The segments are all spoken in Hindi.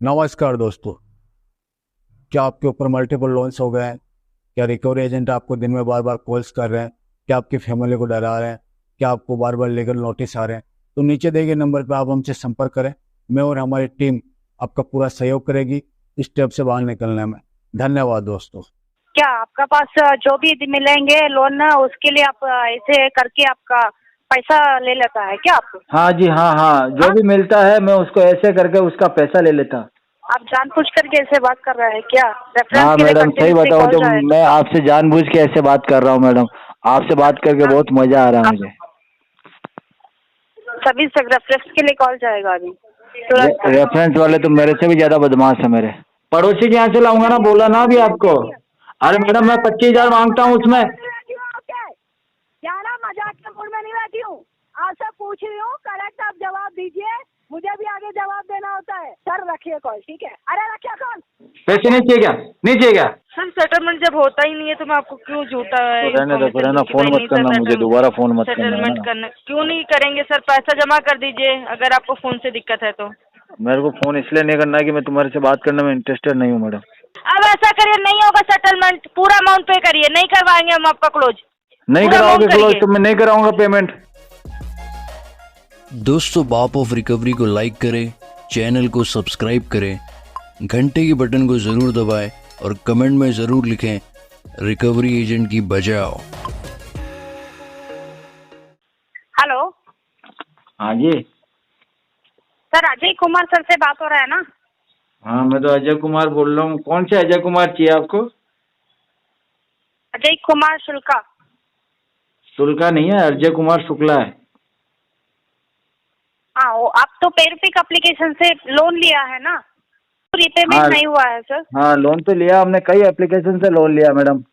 नमस्कार दोस्तों, क्या आपके ऊपर मल्टीपल लोन्स हो गए हैं? क्या रिकवरी एजेंट आपको दिन में बार बार कॉल्स कर रहे हैं? क्या आपकी फैमिली को डरा रहे हैं? क्या आपको बार बार लीगल नोटिस आ रहे हैं? तो नीचे दिए गए नंबर पर आप हमसे संपर्क करें। मैं और हमारी टीम आपका पूरा सहयोग करेगी इस स्टेप से बाहर निकलने में। धन्यवाद दोस्तों। क्या आपका पास जो भी मिलेंगे लोन उसके लिए आप ऐसे करके आपका पैसा ले लेता है क्या आप? हाँ जी, हाँ, जो भी मिलता है मैं उसको ऐसे करके उसका पैसा ले लेता। आप जानबूझ करके ऐसे बात कर रहे हैं क्या? रेफरेंस हाँ के लिए मैडम, सही कंटिन्यूसली बताऊँ कॉल तो जाए। मैं आपसे जानबूझ के ऐसे बात कर रहा हूँ मैडम। आपसे बात करके बहुत मजा आ रहा है मुझे। सभी से रेफरेंस के लिए कॉल जाएगा अभी तुरंत। रेफरेंस वाले तो मेरे से भी ज्यादा बदमाश है। मेरे पड़ोसी के यहाँ से लाऊंगा ना, बोला ना अभी आपको। अरे मैडम मैं 25,000 मांगता हूँ उसमें। क्या ना, मजाक के मूड में नहीं रहती हूँ। आपसे पूछ रही हूँ, करेक्ट आप जवाब दीजिए। मुझे भी आगे जवाब देना होता है। सर रखिए कॉल, ठीक है? अरे रखिए कॉल। पैसे नहीं चाहिए क्या? नहीं चाहिए क्या? सर सेटलमेंट जब होता ही नहीं है तो मैं आपको क्यों झूठा है तो रहने दो, फोन मत करना मुझे, दोबारा फोन मत करना। सेटलमेंट करना क्यों नहीं करेंगे सर? पैसा जमा कर दीजिए अगर आपको फोन से दिक्कत है तो। मेरे को फोन इसलिए नहीं करना है कि मैं तुम्हारे से बात करने में इंटरेस्टेड नहीं हूँ मैडम। अब ऐसा करिए, नहीं होगा सेटलमेंट, पूरा अमाउंट पे करिए, नहीं करवाएंगे हम आपका क्लोज। नहीं पूरा कराओगे amount क्लोज करिए। तो मैं नहीं कराऊंगा पेमेंट। दोस्तों, बाप ऑफ रिकवरी को लाइक करें, चैनल को सब्सक्राइब करें, घंटे के बटन को ज़रूर दबाएं और कमेंट में ज़रूर लिखें रिकवरी एजेंट की बजाओ। हेलो हाँ जी। सर, अजय कुमार सर से बात हो रहा है ना? हाँ मैं तो अजय कुमार बोल रहा हूँ। कौन से अजय कुमार चाहिए आपको? अजय कुमार शुक्ला। शुक्ला नहीं है, अजय कुमार शुक्ला है। हाँ, आप तो पेरपिक एप्लीकेशन से लोन लिया है ना? तो रिपेमेंट हाँ, नहीं हुआ है सर? हाँ लोन तो लिया हमने, कई एप्लीकेशन से लोन लिया मैडम।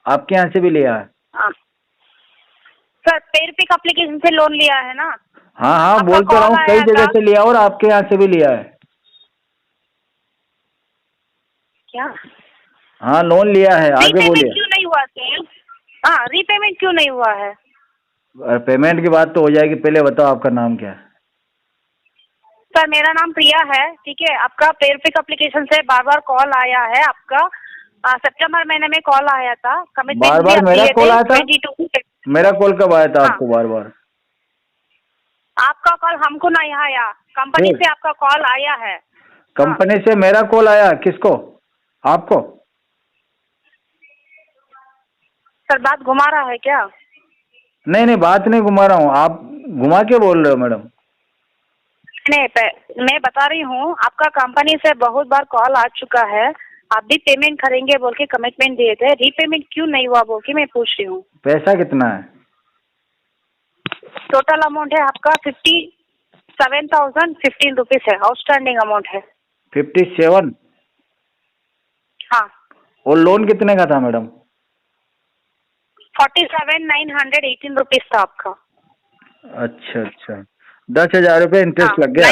आपके यहाँ से भी लिया है? हाँ सर, पेरपिक एप्लीकेशन से लोन लिया है ना? हाँ बोल तो रहा हूँ, कई जगह से लिया और आपके यहाँ से भी लिया है। क्या? हाँ लोन लिया है, आगे रीपेमेंट बोलिए। क्यों नहीं हुआ सर? हाँ, रीपेमेंट क्यों नहीं हुआ है? पेमेंट की बात तो हो जाएगी, पहले बताओ आपका नाम क्या है? सर, मेरा नाम प्रिया है, ठीक है? आपका पेरपिक एप्लीकेशन से बार बार कॉल आया है आपका। सितंबर महीने में कॉल आया था। कमिटमेंट बार बार मेरा कॉल आया था? 22। मेरा कॉल कब आया था हाँ। आपको बार बार? आपका कॉल हमको नहीं आया, कंपनी से आपका कॉल आया है। कंपनी से मेरा कॉल आया? किसको? आपको? सर, बात घुमा रहा है क्या? नहीं बात नहीं घुमा रहा हूँ, आप घुमा के बोल रहे हो मैडम। नहीं, मैं बता रही हूँ, आपका कंपनी से बहुत बार कॉल आ चुका है। आप भी पेमेंट करेंगे बोल के कमिटमेंट दिए थे, रीपेमेंट क्यों नहीं हुआ बोल के मैं पूछ रही हूँ। पैसा कितना है? टोटल अमाउंट है आपका 57,015 रुपीज है, आउटस्टैंडिंग अमाउंट है। 57? हाँ। और लोन कितने का था मैडम? 47,918 रुपीज था आपका। अच्छा, 10,000 रुपये इंटरेस्ट लग गया।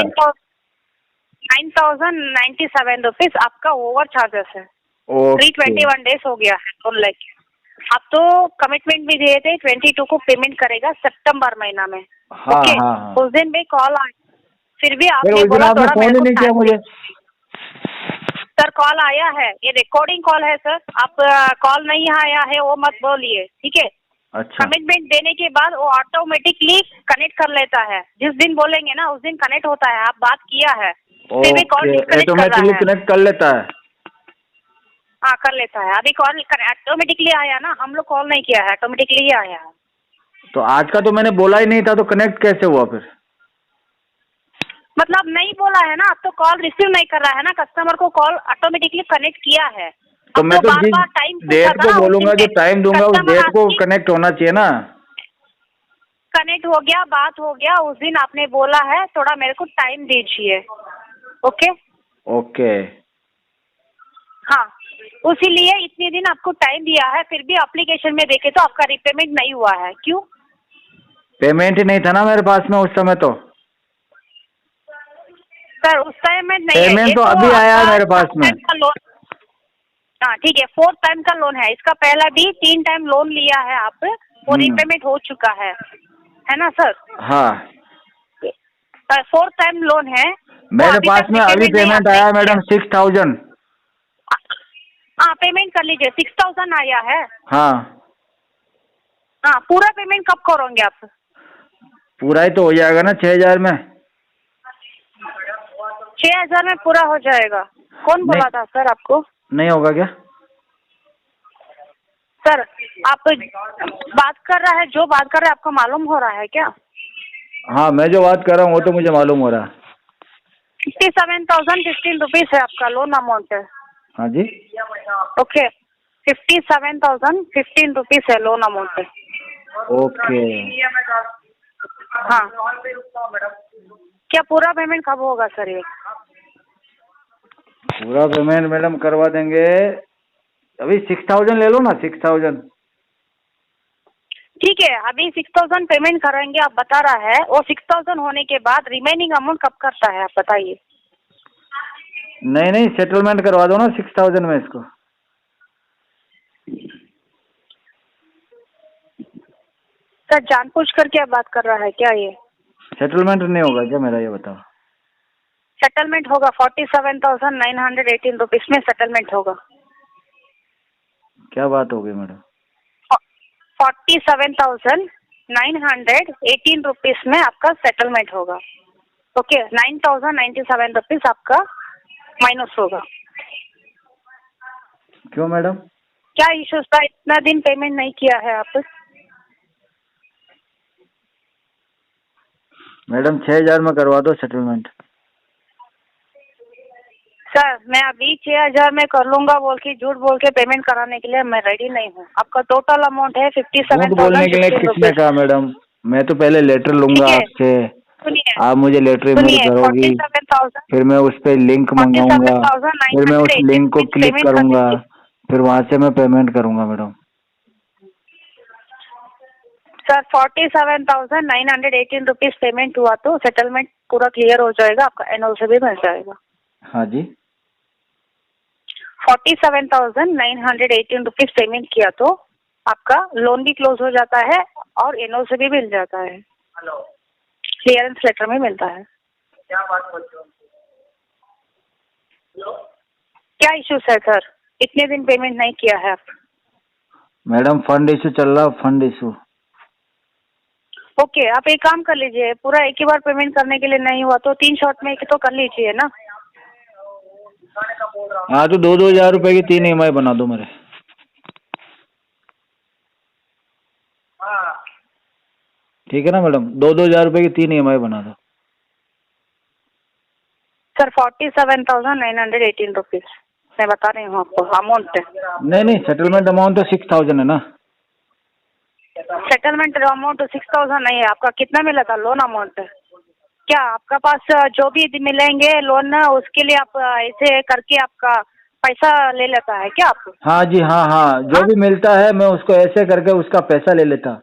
9,097 रुपीज आपका ओवर चार्जेस है। 321 डेज हो गया है लोन लेके। आप तो कमिटमेंट भी दिए थे 22 को पेमेंट करेगा सितंबर महीना में। हाँ, ओके? हाँ। उस दिन भी कॉल आया, फिर भी आपने उस दिन बोला आपने थोड़ा फोन मेरे ही को नहीं किया time मुझे। सर, कॉल आया है, ये रिकॉर्डिंग कॉल है सर। आप कॉल नहीं आया है वो मत बोलिए, ठीक है? अच्छा। कमिटमेंट देने के बाद वो ऑटोमेटिकली कनेक्ट कर लेता है। जिस दिन बोलेंगे ना उस दिन कनेक्ट होता है। आप बात किया है, फिर भी कॉल डिस्कनेक्ट कर रहा ऑटोमेटिकली है। कनेक्ट कर लेता है? हाँ, कर लेता है। अभी कॉल ऑटोमेटिकली आया ना, हम लोग कॉल नहीं किया है, ऑटोमेटिकली ही आया है। तो आज का तो मैंने बोला ही नहीं था, तो कनेक्ट कैसे हुआ फिर? मतलब नहीं बोला है ना, अब तो कॉल रिसीव नहीं कर रहा है ना, कस्टमर को कॉल ऑटोमेटिकली कनेक्ट किया है। तो मैं तो जिस डेट को बोलूंगा, जो टाइम दूंगा उस डेट को कनेक्ट होना चाहिए ना। कनेक्ट हो गया, बात हो गया। उस दिन आपने बोला है थोड़ा मेरे को टाइम दीजिए। ओके? ओके। हाँ, उसी लिए इतने दिन आपको टाइम दिया है, फिर भी एप्लीकेशन में देखे तो आपका रिपेमेंट नहीं हुआ है। क्यों? पेमेंट ही नहीं था ना मेरे पास में उस समय तो। सर, उस टाइम में नहीं है। पेमेंट तो अभी आया है मेरे पास में। हाँ ठीक है, 4th टाइम का लोन है। इसका पहला भी 3 टाइम लोन लिया है आप, वो रिपेमेंट हो चुका है ना सर? हाँ। 4th टाइम लोन है। मेरे अभी पास तक में अभी repayment नहीं पेमेंट आता आया है। मैडम 6000। हाँ पेमेंट कर लीजिए, 6000 आया है। हाँ हाँ पूरा पेमेंट कब करोगे आप? पूरा ही तो हो जाएगा ना 6000 में। 6000 में पूरा हो जाएगा? कौन बोला था सर आपको? नहीं होगा क्या? सर आप बात कर रहा है, जो बात कर रहा है आपको मालूम हो रहा है क्या? हाँ मैं जो बात कर रहा हूँ वो तो मुझे मालूम हो रहा है। 57,015 रुपीज है आपका लोन अमाउंट है। हाँ जी ओके 57,015 रुपीज है लोन अमाउंट है। ओके। हाँ क्या पूरा पेमेंट कब होगा सर ये? पूरा पेमेंट मैडम करवा देंगे। अभी 6000 ले लो ना 6000। ठीक है अभी 6000 पेमेंट करेंगे आप बता रहा है, वो 6000 होने के बाद रिमेनिंग अमाउंट कब करता है आप बताइए? नहीं नहीं सेटलमेंट करवा दो ना 6000 में इसको। सर जानबूझ करके आप बात कर रहा है क्या ये? सेटलमेंट नहीं होगा क्या मेरा ये बताओ? सेटलमेंट होगा 47,918 रुपीज में सेटलमेंट होगा। क्या बात हो गई मैडम? 47,918 रुपीज में आपका सेटलमेंट होगा। ओके 9,097 रुपीज आपका माइनस होगा। क्यों मैडम? क्या इश्यूज था, इतना दिन पेमेंट नहीं किया है आप? मैडम 6000 में करवा दो सेटलमेंट। सर मैं अभी 6000 में कर लूंगा बोल के झूठ बोल के पेमेंट कराने के लिए मैं रेडी नहीं हूँ। आपका टोटल अमाउंट है झूठ बोलने के लिए 57,015 किसने रुपीज। कहा मैडम? मैं तो पहले लेटर लूंगा ठीक है, आपसे। सुनिए आप मुझे लेटर ईमेल सुनिए करोगी, 47,000 फिर मैं उस पर लिंक मंगाऊंगा, फिर मैं उस लिंक को क्लिक पेमेंट करूंगा, करने की। फिर वहां से मैं पेमेंट करूंगा मैडम। सर 47,918 रुपीज पेमेंट हुआ तो सेटलमेंट पूरा क्लियर हो जाएगा, आपका एनओसी भी मिल जाएगा। हाँ जी 47,918 रुपीज पेमेंट किया तो आपका लोन भी क्लोज हो जाता है और एनओसी भी मिल जाता है, क्लियरेंस लेटर में मिलता है। क्या इश्यूज है सर, इतने दिन पेमेंट नहीं किया है आप? मैडम फंड इशू चल रहा, फंड इशू। ओके आप एक काम कर लीजिए, पूरा एक ही बार पेमेंट करने के लिए नहीं हुआ तो 3 शॉट में तो कर लीजिए ना। हाँ तो 2,000 रुपए की 3 EMI बना दो मेरे। ठीक है ना मैडम, 2,000 रुपए की 3 EMI बना दो। सर 47,918 रुपीज मैं बता रही हूँ आपको अमाउंट। नहीं नहीं सेटलमेंट अमाउंट तो 6000 है ना। सेटलमेंट अमाउंट 6000 नहीं है, आपका कितना मिला था लोन अमाउंट? क्या आपका पास जो भी मिलेंगे लोन उसके लिए आप ऐसे करके आपका पैसा ले लेता है क्या आप? हाँ जी हाँ हाँ जो भी मिलता है मैं उसको ऐसे करके उसका पैसा ले लेता।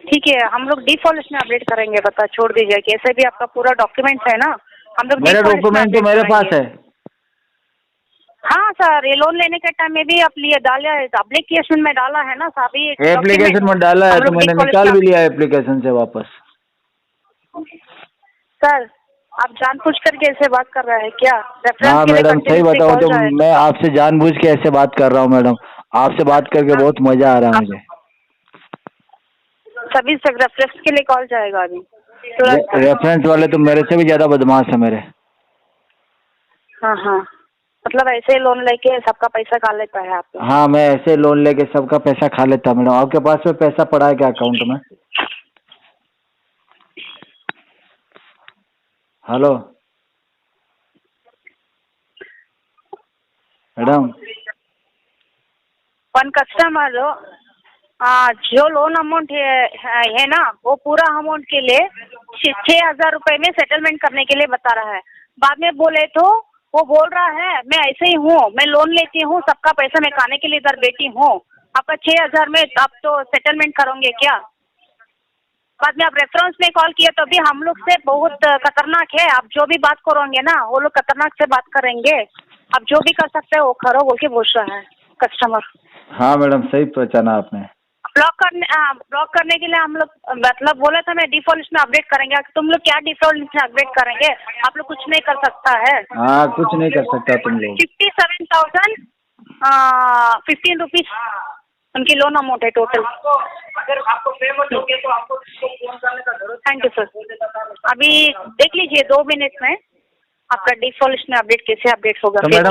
ठीक है हम लोग डिफॉल्ट में अपडेट करेंगे, बता छोड़ दीजिए कि ऐसे भी आपका पूरा डॉक्यूमेंट्स है ना, हम लोग मेरे डॉक्यूमेंट तो मेरे पास है। हाँ सर ये लोन लेने के टाइम में भी आप लिए डाला है, एप्लीकेशन में डाला है ना सभी एप्लीकेशन में डाला है तो मैंने निकाल भी लिया एप्लीकेशन से वापस। सर आप जानबूझ करके ऐसे बात कर रहे हैं क्या? हाँ मैडम सही बताऊँ तो मैं आपसे जानबूझ के ऐसे बात कर रहा हूँ मैडम, आपसे बात करके बहुत मजा आ रहा है मुझे। सभी रेफरेंस के लिए कॉल जाएगा अभी। रेफरेंस वाले तो मेरे से भी ज्यादा बदमाश है मेरे। हाँ हाँ मतलब ऐसे लोन लेके सबका पैसा खा लेता है आप? हाँ मैं ऐसे लोन लेके सबका पैसा खा लेता मैडम। आपके पास में पैसा पड़ा है क्या अकाउंट में? Hello madam. वन कस्टमर जो लोन अमाउंट है ना वो पूरा अमाउंट के लिए 6,000 रुपए में सेटलमेंट करने के लिए बता रहा है। बाद में बोले तो वो बोल रहा है मैं ऐसे ही हूँ, मैं लोन लेती हूँ सबका पैसा मैं खाने के लिए इधर बैठी हूँ, आपका 6,000 में आप तो सेटलमेंट करोगे क्या? बाद में आप रेफरेंस में कॉल किया तो भी हम लोग से बहुत खतरनाक है, आप जो भी बात करोगे ना वो लोग खतरनाक से बात करेंगे, आप जो भी कर सकते हो वो करो बोल के पूछ रहा है कस्टमर। हाँ मैडम सही पहचाना आपने। ब्लॉक करने के लिए हम लोग मतलब बोला था मैं डिफॉल्ट लिस्ट में अपडेट करेंगे। तुम लोग क्या डिफॉल्ट लिस्ट में अपडेट करेंगे? आप लोग कुछ नहीं कर सकता है। हाँ, कुछ नहीं कर सकता तुम लोग। 57,015 रुपीज उनकी लोन अमाउंट है टोटल। अगर आपको पेमेंट हो गया तो आपको फोन करने का जरूरत। Thank you sir. अभी देख लीजिए 2 मिनट में आपका डिफॉल्ट लिस्ट में अपडेट कैसे अपडेट होगा। तो मैडम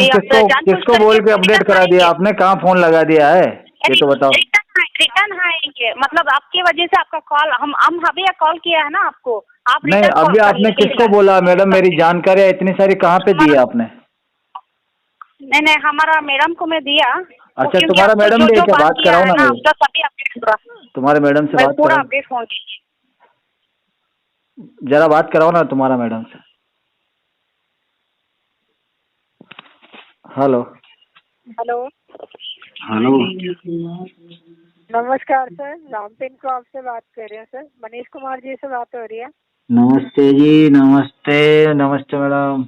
किसको बोल के अपडेट करा दिया आपने? कहाँ फोन लगा दिया है ये तो बताओ। रिटर्न आएंगे मतलब आपकी वजह से आपका कॉल हम अभी कॉल किया है ना आपको। आप नहीं, अभी आपने किसको बोला? मैडम मेरी जानकारी इतनी सारी कहाँ पे दी है आपने? नहीं हमारा मैडम को मैं दिया। अच्छा, तुम्हारा मैडम भी क्या बात कराओ ना, उसका सभी अपडेट हुआ। तुम्हारे मैडम से बात पूरा कराओ, अपडेट फोन कीजिए। जरा बात कराओ ना तुम्हारा मैडम से। हेलो हेलो, हेलो, नमस्कार सर, रामपिन क्रॉप से बात कर रहे हैं सर। मनीष कुमार जी से बात हो रही है। नमस्ते जी। नमस्ते नमस्ते मैडम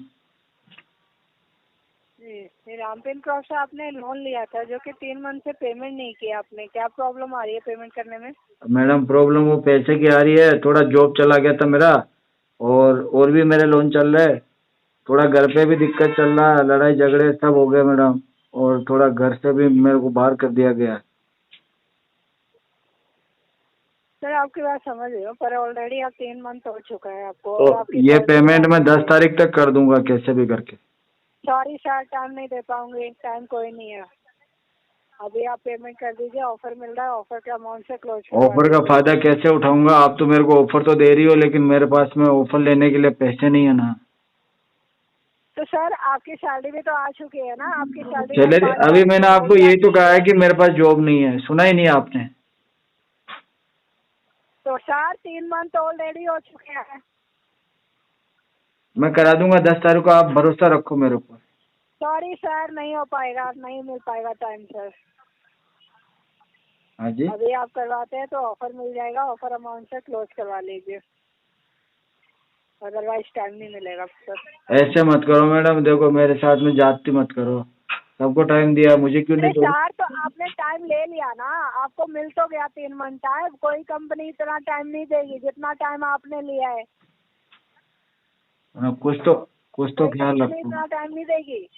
जी, रामपिन क्रॉप से आपने लोन लिया था जो कि 3 मंथ से पेमेंट नहीं किया आपने। क्या प्रॉब्लम आ रही है पेमेंट करने में? मैडम प्रॉब्लम वो पैसे की आ रही है। थोड़ा जॉब चला गया था मेरा, और भी मेरे लोन चल रहे। थोड़ा घर पे भी दिक्कत चल रहा है, लड़ाई झगड़े सब हो गए मैडम, और थोड़ा घर से भी मेरे को बाहर कर दिया गया है। सर आपकी बात समझ रही हूँ, पर ऑलरेडी आप 3 मंथ हो चुका है आपको। तो ये पेमेंट मैं 10 तारीख तक कर दूंगा कैसे भी करके। सॉरी सर, टाइम नहीं दे पाऊंगी। टाइम कोई नहीं है। अभी आप पेमेंट कर दीजिए। ऑफर मिल रहा है, ऑफर के अमाउंट से क्लोज। ऑफर का फायदा कैसे उठाऊंगा? आप तो मेरे को ऑफर तो दे रही हो, लेकिन मेरे पास में ऑफर लेने के लिए पैसे नहीं है ना। तो सर आपकी सैलरी भी तो आ चुकी है ना। आपकी सैलरी अभी मैंने आपको यही तो कहा है कि मेरे पास जॉब नहीं है, सुना ही नहीं आपने। तो सर 3 मंथ ऑलरेडी हो चुके हैं। मैं करा दूंगा 10 तारीख को, आप भरोसा रखो मेरे ऊपर। सॉरी सर, नहीं हो पाएगा, नहीं मिल पाएगा टाइम सर। हाँ जी, अभी आप करवाते हैं तो ऑफर मिल जाएगा। ऑफर अमाउंट से क्लोज करवा लीजिए, अदरवाइज टाइम नहीं मिलेगा सर। ऐसे मत करो मैडम, देखो मेरे साथ में जाती मत करो। सबको टाइम दिया, मुझे क्यों नहीं दो? सर तो आपने टाइम ले लिया ना, आपको मिल तो गया 3 मंथ टाइम। कोई कंपनी इतना टाइम नहीं देगी जितना टाइम आपने लिया है। कुछ तो ख्याल रखो, इतना टाइम नहीं देगी।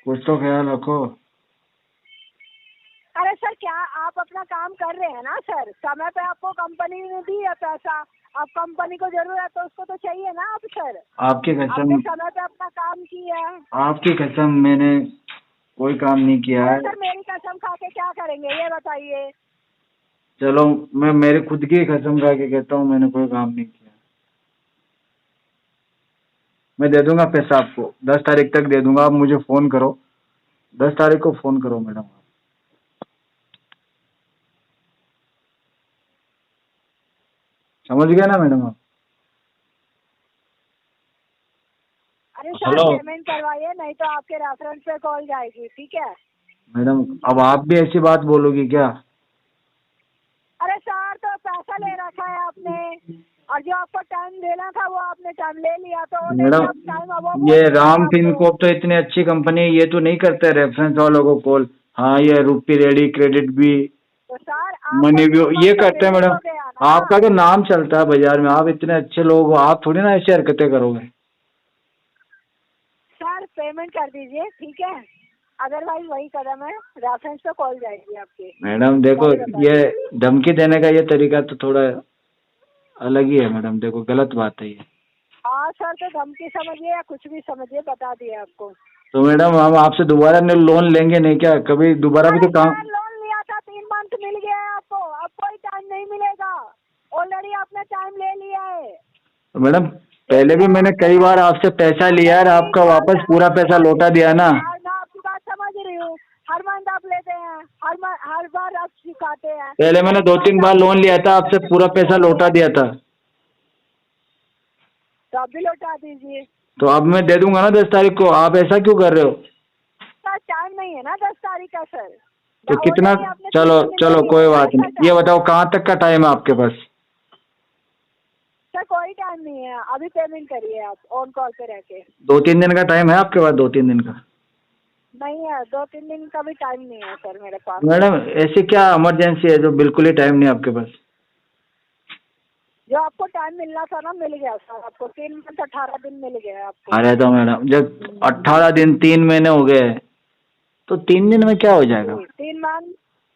कुछ तो ख्याल रखो। अरे सर, क्या आप अपना काम कर रहे हैं ना सर? समय पे आपको कंपनी ने दी है पैसा। अब कंपनी को जरूरत है तो उसको तो चाहिए ना आप सर। आपकी कसम, आपने समय पे अपना काम किया है। आपकी कसम, मैंने कोई काम नहीं किया है। सर मेरी कसम खा के क्या करेंगे ये बताइए? चलो, मैं मेरे खुद की कसम खा के कहता हूँ, मैंने कोई काम नहीं किया। मैं दे दूंगा पैसा आपको, 10 तारीख तक दे दूंगा। आप मुझे फोन करो, 10 तारीख को फोन करो मैडम। समझ गया ना मैडम आप? अरे सर पेमेंट करवाइए, नहीं तो आपके रेफरेंस पे कॉल जाएगी, ठीक है? मैडम अब आप भी ऐसी बात बोलोगी क्या? अरे सर तो पैसा ले रखा है आपने, और जो आपको टाइम देना था वो आपने टाइम ले लिया। तो मैडम ये राम फिनकॉर्प तो इतनी अच्छी कंपनी है, ये तो नहीं करते रेफरेंस वालों को कॉल। हाँ, ये रुपी रेडी, क्रेडिट भी, तो सर मनी भी ये करते हैं मैडम। आपका तो नाम चलता है बाजार में, आप इतने अच्छे लोग हो, आप थोड़ी ना ऐसी हरकतें करोगे। सर पेमेंट कर दीजिए, ठीक है? अदरवाइज वही कदम है, रेफरेंस पे कॉल जाएगी आपकी। मैडम देखो, ये धमकी देने का ये तरीका तो थोड़ा अलग ही है मैडम, देखो गलत बात है ये। हाँ सर, तो धमकी समझिए या कुछ भी समझिए, बता दिए आपको। तो मैडम हम आपसे दोबारा लोन लेंगे नहीं क्या? कभी दोबारा भी तो काम। लोन लिया था, 3 मंथ मिल गया है आपको। अब कोई टाइम नहीं मिलेगा, ऑलरेडी आपने टाइम ले लिया है। तो मैडम पहले भी मैंने कई बार आपसे पैसा लिया है, आपका वापस पूरा पैसा लौटा दिया ना। मैं आपकी बात समझ रही हूँ, हर मंथ आप लेते हैं, हर बार आप सिखाते हैं। पहले मैंने 2-3 बार लोन लिया था आपसे, पूरा पैसा लौटा दिया था। तो आप भी लौटा दीजिए। तो अब मैं दे दूंगा ना 10 तारीख को, आप ऐसा क्यों कर रहे हो? सर टाइम नहीं है ना 10 तारीख का सर। तो कितना? चलो कोई बात नहीं, ये बताओ कहाँ तक का टाइम है आपके पास? सर कोई टाइम नहीं है, अभी पेमेंट करिए आप ऑन कॉल पे रह के। 2-3 दिन का टाइम है आपके पास? 2-3 दिन का? नहीं है, 2-3 दिन का भी टाइम नहीं है सर मेरे पास। मैडम ऐसी क्या इमरजेंसी है जो बिल्कुल ही टाइम नहीं है आपके पास? जो आपको टाइम मिलना था ना मिल गया सर, आपको 3 मंथ 18 दिन मिल गया आपको। अरे तो मैडम जब 18 दिन 3 महीने हो गए तो 3 दिन में क्या हो जाएगा? 3 मंथ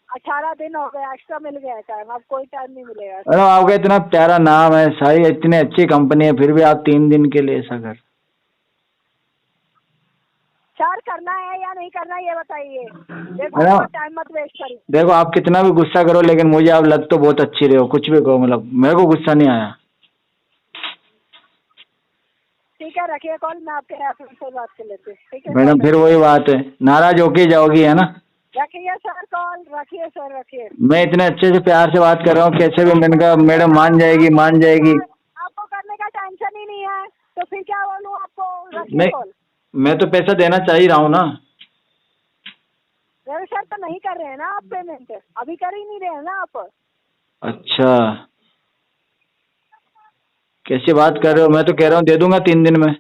18 दिन हो गए, एक्स्ट्रा मिल गया टाइम, अब कोई टाइम नहीं मिलेगा। मैडम आपका इतना प्यारा नाम है, सारी इतनी अच्छी कंपनी है, फिर भी आप 3 दिन के लिए ऐसा कर। सर करना है या नहीं करना ये बताइए, देखो मैडम टाइम मत वेस्ट करिए। देखो आप कितना भी गुस्सा करो लेकिन मुझे आप लग तो बहुत अच्छी रहे हो, कुछ भी कहो मतलब मेरे को गुस्सा नहीं आया। ठीक है रखिए कॉल, मैं आपके रेफरेंस से बात कर लेती हूँ। ठीक है मैडम फिर वही बात है, नाराज होके जाओगी है ना? रखिए सर कॉल, रखिए सर रखिए। मैं इतने अच्छे से प्यार से बात कर रहा हूँ, कैसे भी मैंने कहा मैडम मान जाएगी मान जाएगी। आपको करने का टेंशन ही नहीं है तो फिर क्या बोलूँ आपको, रखिए नहीं कॉल। मैं तो पैसा देना चाह ही रहा हूँ ना। सर तो नहीं कर रहे हैं ना आप पेमेंट, अभी कर ही नहीं रहे हैं ना आप। अच्छा कैसी बात कर रहे हो, मैं तो कह रहा हूँ दे दूंगा 3 दिन में।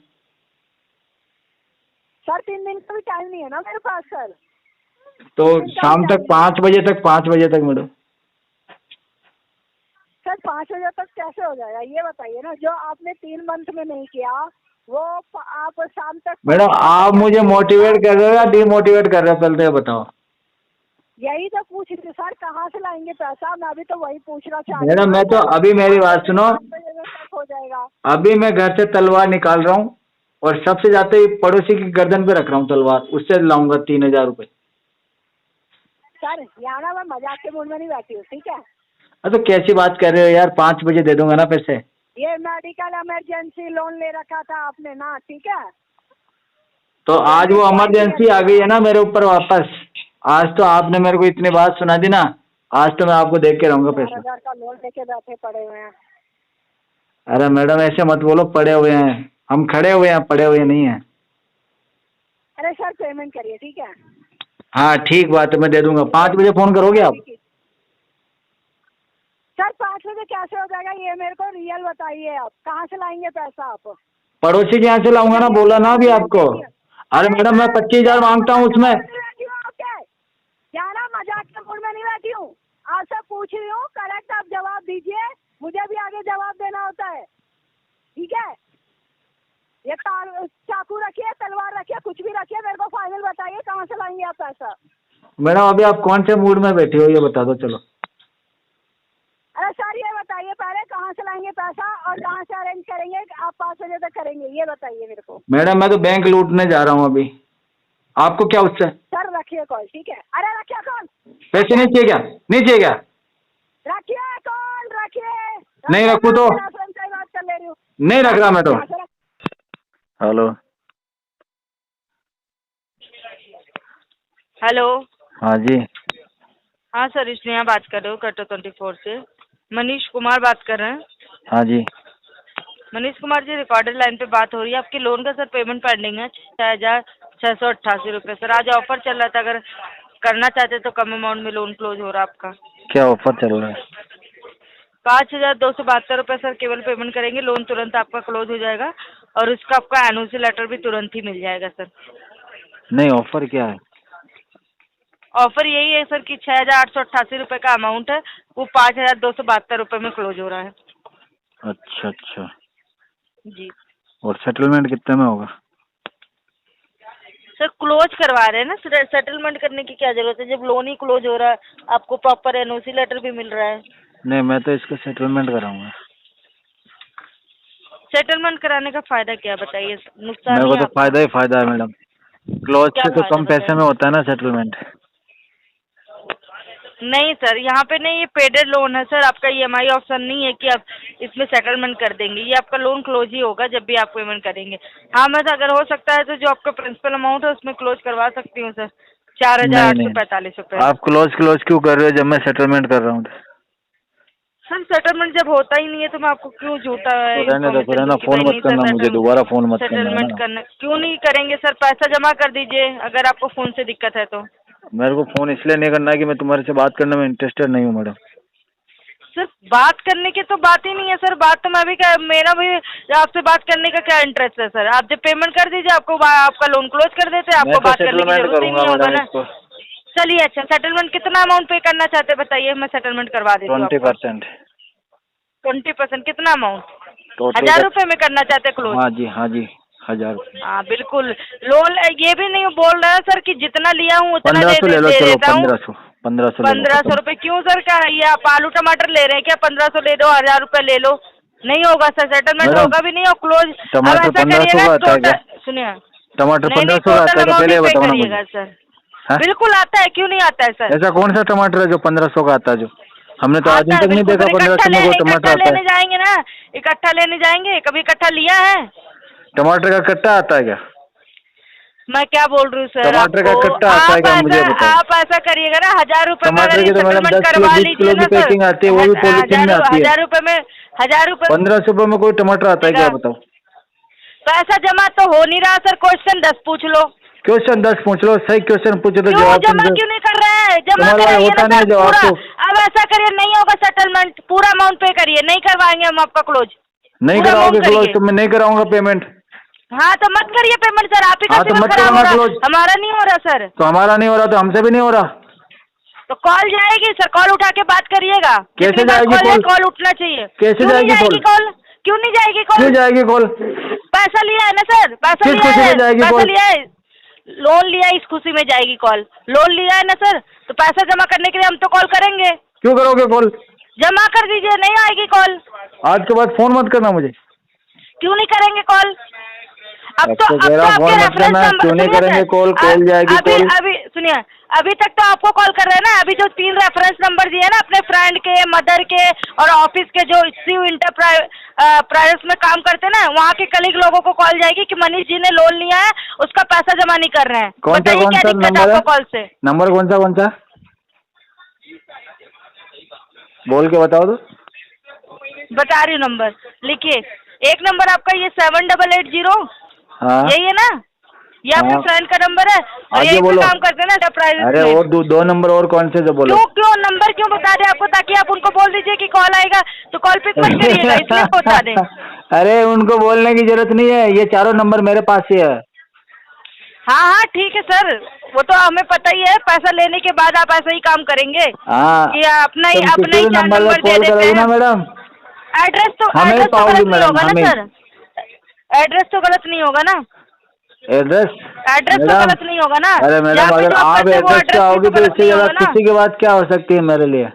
सर 3 दिन का भी टाइम नहीं है ना मेरे पास सर। तो शाम तक 5 बजे तक, 5 बजे तक मैडम। सर 5 बजे तक कैसे हो जाएगा ये बताइए ना, जो आपने 3 मंथ में नहीं किया वो आप शाम तक। मैडम आप मुझे मोटिवेट कर रहे हो या डिमोटिवेट कर रहे हो, पहले तो ये बताओ। यही तो पूछ रही सर, कहाँ से लाएंगे पैसा, मैं भी तो वही पूछना चाह रही मैडम मैं तो अभी मेरी बात सुनो, 5 बजे तक हो जाएगा। अभी मैं घर से तलवार निकाल रहा हूँ और सबसे ज्यादा ही पड़ोसी की गर्दन पे रख रहा हूँ तलवार, उससे लाऊंगा 3000 रुपये। सर यहाँ ना मैं मजाक के मूड में नहीं बैठी हूँ, ठीक है। तो कैसी बात कर रहे हो यार, 5 बजे दे दूंगा ना पैसे। ये मेडिकल इमरजेंसी लोन ले रखा था आपने ना, ठीक है। तो आज वो इमरजेंसी आ गई है ना मेरे ऊपर वापस। आज तो आपने मेरे को इतनी बात सुना दी ना, आज तो मैं आपको देख के रहूंगा पैसा। 4,000 का लोन लेके बैठे पड़े हुए हैं। अरे मैडम ऐसे मत बोलो, पड़े हुए हैं हम, खड़े हुए हैं, पड़े हुए नहीं हैं। अरे सर पेमेंट करिए ठीक है। हाँ ठीक बात है, मैं दे दूंगा। 5 बजे फोन करोगे आप? सर 5 बजे कैसे हो जाएगा ये मेरे को रियल बताइए, आप कहाँ से लाएंगे पैसा आप? पड़ोसी के यहाँ से लाऊंगा ना, बोला ना अभी आपको। अरे मैडम मैं 25,000 मांगता हूँ उसमें। यार मजाक के मूड में नहीं बैठी हूँ, आपसे पूछ रही हूँ, करेक्ट आप जवाब दीजिए, मुझे भी आगे जवाब देना होता है, ठीक है। ये चाकू रखिए, तलवार रखिए, कुछ भी रखिए, मेरे को फाइनल बताइए कहाँ से लाएंगे आप पैसा? मैडम अभी आप कौन से मूड में बैठे हो ये बता दो चलो। अरे सर ये बताइए पहले कहाँ से लाएंगे पैसा और कहाँ से अरेंज करेंगे, आप 5 बजे तक करेंगे ये बताइए मेरे को। मैडम मैं तो बैंक लूटने जा रहा हूँ अभी, आपको क्या उससे? सर रखिए कॉल, ठीक है। अरे रखिए कॉल। पैसे नहीं चाहिए क्या? नहीं चाहिए क्या? रखिए कॉल, रखिए। नहीं रखूँ तो? बात कर ले रही हूँ। नहीं रख रहा मैं तो। Hello hello. हाँ जी। हाँ सर, स्नेहा बात कर रहे हो कटो 24 से। मनीष कुमार बात कर रहे हैं। हाँ जी। मनीष कुमार जी, रिकॉर्डेड लाइन पे बात हो रही है। आपके लोन का सर पेमेंट पेंडिंग है 6,688 रुपये। सर आज ऑफर चल रहा था, अगर करना चाहते तो कम अमाउंट में लोन क्लोज हो रहा है आपका। क्या ऑफर चल रहा है? 5,272 रुपये सर केवल पेमेंट करेंगे, लोन तुरंत आपका क्लोज हो जाएगा और उसका आपका एनओसी लेटर भी तुरंत ही मिल जाएगा सर। नहीं ऑफर क्या है? ऑफर यही है सर कि 6,888 रुपये का अमाउंट है, वो 5,272 रुपये में क्लोज हो रहा है। अच्छा अच्छा जी और सेटलमेंट कितने में होगा? सर क्लोज करवा रहे हैं ना, सेटलमेंट करने की क्या जरूरत है जब लोन ही क्लोज हो रहा है, आपको प्रॉपर एनओसी लेटर भी मिल रहा है। नहीं मैं तो इसका सेटलमेंट कराऊंगा। सेटलमेंट कराने का फायदा क्या बताइए, नुकसान मेरे ही को तो आपका। फायदा ही फायदा है मैडम, क्लोज क्या से तो फायदा कम पैसे में होता है ना सेटलमेंट। नहीं सर, यहाँ पे नहीं, ये पेडेड लोन है सर, आपका ईएमआई ऑप्शन नहीं है कि आप इसमें सेटलमेंट कर देंगे, ये आपका लोन क्लोज ही होगा जब भी आप पेमेंट करेंगे। हाँ मैं तो अगर हो सकता है तो जो आपका प्रिंसिपल अमाउंट है उसमें क्लोज करवा सकती हूँ सर, 4,845 रुपये। आप क्लोज क्यों कर रहे हो जब मैं सेटलमेंट कर रहा हूँ? सर सेटलमेंट जब होता ही नहीं है तो मैं आपको क्यों झूठा फोन मत करना मुझे, दोबारा फोन मत करना। सेटलमेंट करना क्यों नहीं करेंगे सर, पैसा जमा कर दीजिए अगर आपको फोन से दिक्कत है तो। मेरे को फोन इसलिए नहीं करना है कि मैं तुम्हारे से बात करने में इंटरेस्टेड नहीं हूँ मैडम। सर बात करने की तो बात ही नहीं है सर। बात तो मैं भी मेरा भी आपसे बात करने का क्या इंटरेस्ट है सर। आप जब पेमेंट कर दीजिए आपको आपका लोन क्लोज कर देते हैं, आपको बात करने की जरूरत ही नहीं होगा ना। चलिए अच्छा, सेटलमेंट कितना अमाउंट पे करना चाहते हैं बताइए, मैं सेटलमेंट करवा देती हूँ। 20%। 20% कितना अमाउंट? 1000 रुपए में करना चाहते क्लोज? हाँ जी 1000 रुपये। हाँ बिल्कुल। लोन ये भी नहीं बोल रहा है सर कि जितना लिया हूँ उतना 1500 ले लो, दे चलो देता हूँ। 1500 रुपए क्यों सर? क्या ये आप आलू टमाटर ले रहे हैं क्या? 1500 ले दो, 1000 रुपए ले लो, नहीं होगा सर, सेटलमेंट होगा भी नहीं और क्लोज। टमाटर 1500 आता है क्या? सुनिए, टमाटर 1500 आता है क्या? पहले बताओ ना मुझे। सर बिल्कुल आता है, क्यों नहीं आता है सर? ऐसा कौन सा टमाटर है जो 1500 का आता है? जो हमने तो आज तक नहीं देखा 1500 में कोई टमाटर आता लेने जाएंगे ना, इकट्ठा लेने जाएंगे, कभी इकट्ठा लिया है? टमाटर का कट्टा आता है क्या? मैं क्या बोल रही हूँ सर, टमाटर का कट्टा आता है क्या? मुझे बताओ। आप ऐसा करिएगा ना, 1000 रुपए में टमाटर की तो मैडम 10 किलो 20 किलो की पैकिंग आती है, वो भी पॉलिथीन में आती है। 1000 रुपए में 1000 रुपए 1500 रुपए में कोई टमाटर आता है क्या? बताओ। पैसा जमा तो हो नहीं रहा सर, क्वेश्चन 10 पूछ लो। क्वेश्चन 10 पूछ लो, सही क्वेश्चन पूछो तो जवाब जमा क्यों नहीं कर रहे हैं? जमा होता नहीं जवाब तो। अब ऐसा करिए, नहीं होगा सेटलमेंट, पूरा अमाउंट पे करिए, नहीं करवाएंगे हम आपका क्लोज। नहीं कराओगे क्लोज तो मैं नहीं कराऊंगा पेमेंट। हाँ तो मत करिए पेमेंट सर, आप ही हाँ, तो मत करना क्लोज। हमारा नहीं हो रहा सर। तो हमारा नहीं हो रहा तो हमसे भी नहीं हो रहा। तो कॉल जाएगी सर, कॉल उठा के बात करिएगा। कैसे जाएगी कॉल? कॉल उठना चाहिए। कैसे जाएगी कॉल? क्यों नहीं जाएगी कॉल? क्यों जाएगी कॉल? पैसा लिया है ना सर, पैसा लिया है, पैसा लिया है, लोन लिया है, इस खुशी में जाएगी कॉल। लोन लिया है ना सर, तो पैसा जमा करने के लिए हम तो कॉल करेंगे। क्यों करोगे कॉल? जमा कर दीजिए, नहीं आएगी कॉल। आज के बाद फोन मत करना मुझे। क्यों नहीं करेंगे कॉल? अब तो फोन मत करना, क्यों नहीं करेंगे कॉल? कॉल जाएगी कॉल। अभी सुनिए, अभी तक तो आपको कॉल कर रहे हैं ना। अभी जो 3 रेफरेंस नंबर दिए ना अपने फ्रेंड के, मदर के और ऑफिस के, जो शिव इंटरप्राइजेस में काम करते हैं ना, वहाँ के कलीग लोगों को कॉल जाएगी कि मनीष जी ने लोन लिया है, उसका पैसा जमा नहीं कर रहे हैं। बताइए क्या दिक्कत है आपको कॉल से? नंबर कौन सा बोल के बताओ तो। बता रही हूँ नंबर, लिखिए। एक नंबर आपका ये 7880, हाँ यही है ना? ये आपके फ्रेंड का नंबर है और यही पे काम करते हैं ना इंटरप्राइजेस में। अरे और 2 नंबर और कौन से जो बोलो? क्यों नंबर क्यों बता दें आपको? ताकि आप उनको बोल दीजिए कि कॉल आएगा तो कॉल पिक मत करिएगा, इसलिए बता दें। अरे उनको बोलने की जरूरत नहीं है, ये 4 नंबर मेरे पास ही है। हाँ ठीक है सर, वो तो हमें पता ही है। पैसा लेने के बाद आप ऐसा ही काम करेंगे कि अपना ही 4 नंबर दे देते हैं। मैडम एड्रेस तो हमें गलत नहीं होगा ना सर? एड्रेस तो गलत नहीं होगा ना? एड्रेस तो गलत नहीं होगा ना? अरे मैडम अगर आप एड्रेस पे आओगे तो इससे ज्यादा खुशी की बात क्या हो सकती है मेरे लिए?